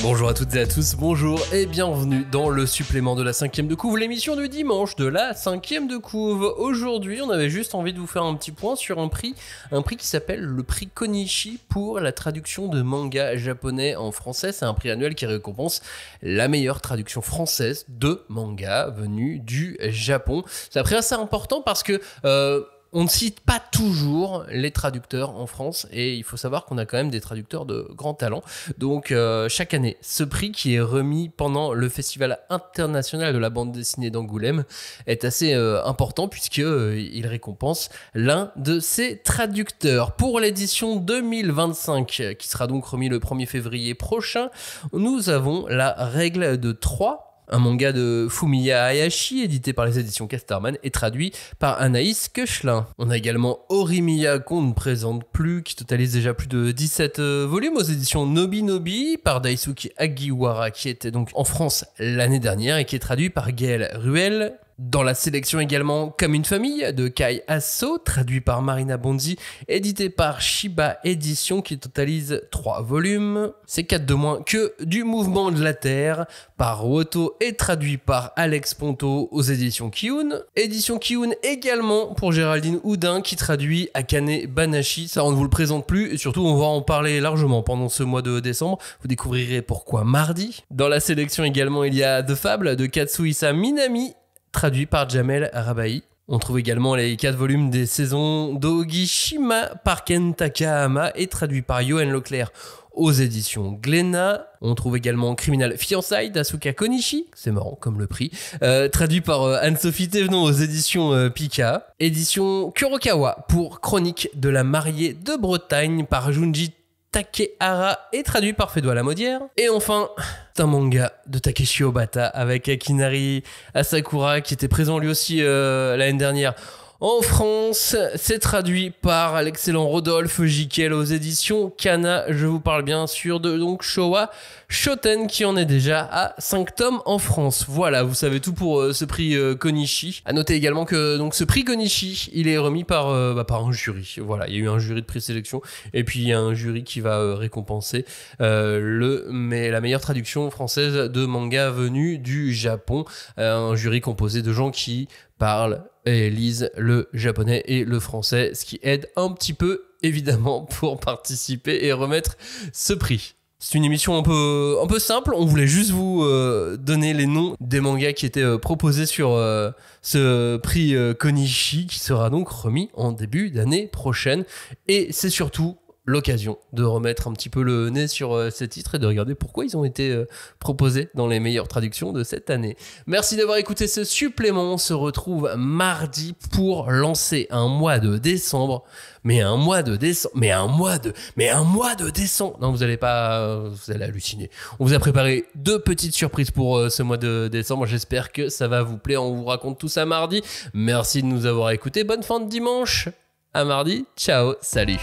Bonjour à toutes et à tous, bonjour et bienvenue dans le supplément de la 5e de couve, l'émission du dimanche de la 5e de couve. Aujourd'hui, on avait juste envie de vous faire un petit point sur un prix qui s'appelle le prix Konishi pour la traduction de manga japonais en français. C'est un prix annuel qui récompense la meilleure traduction française de manga venue du Japon. C'est un prix assez important parce que on ne cite pas toujours les traducteurs en France et il faut savoir qu'on a quand même des traducteurs de grand talent. Donc chaque année, ce prix qui est remis pendant le Festival international de la bande dessinée d'Angoulême est assez important puisqu'il récompense l'un de ses traducteurs. Pour l'édition 2025 qui sera donc remis le 1er février prochain, nous avons la règle de 3. Un manga de Fumiya Hayashi, édité par les éditions Casterman et traduit par Anaïs Koechlin. On a également Horimiya qu'on ne présente plus, qui totalise déjà plus de 17 volumes aux éditions Nobi Nobi par Daisuke Agiwara, qui était donc en France l'année dernière et qui est traduit par Gaël Ruel. Dans la sélection également Comme une famille de Kai Asso, traduit par Marina Bonzi, édité par Shiba Édition qui totalise 3 volumes. C'est 4 de moins que Du mouvement de la Terre par Woto et traduit par Alex Ponto aux éditions Kiun. Édition Kiun également pour Géraldine Houdin qui traduit Akane Banashi. Ça on ne vous le présente plus et surtout on va en parler largement pendant ce mois de décembre. Vous découvrirez pourquoi mardi. Dans la sélection également il y a The Fable de Katsuhisa Minami, traduit par Jamel Rabai. On trouve également les 4 volumes des saisons d'Ogishima par Ken Takahama et traduit par Yoann Leclerc aux éditions Glénat. On trouve également Criminal Fiançailles d'Asuka Konishi, c'est marrant comme le prix, traduit par Anne-Sophie Thévenon aux éditions Pika. Édition Kurokawa pour Chronique de la mariée de Bretagne par Junji Takehara et traduit par Fédois Lamodière. Et enfin, c'est un manga de Takeshi Obata avec Akinari Asakura qui était présent lui aussi l'année dernière en France. C'est traduit par l'excellent Rodolphe Jiquel aux éditions Kana. Je vous parle bien sûr de donc Showa Shoten qui en est déjà à 5 tomes en France. Voilà, vous savez tout pour ce prix Konishi. À noter également que donc ce prix Konishi, il est remis par un jury. Voilà, il y a eu un jury de présélection et puis il y a un jury qui va récompenser la meilleure traduction française de manga venu du Japon. Un jury composé de gens qui parlent et lisent le japonais et le français, ce qui aide un petit peu évidemment pour participer et remettre ce prix. C'est une émission un peu simple, on voulait juste vous donner les noms des mangas qui étaient proposés sur ce prix Konishi qui sera donc remis en début d'année prochaine et c'est surtout l'occasion de remettre un petit peu le nez sur ces titres et de regarder pourquoi ils ont été proposés dans les meilleures traductions de cette année. Merci d'avoir écouté ce supplément. On se retrouve mardi pour lancer un mois de décembre. Un mois de décembre. Non, vous allez halluciner. On vous a préparé 2 petites surprises pour ce mois de décembre. J'espère que ça va vous plaire. On vous raconte tout ça mardi. Merci de nous avoir écoutés. Bonne fin de dimanche. À mardi. Ciao. Salut.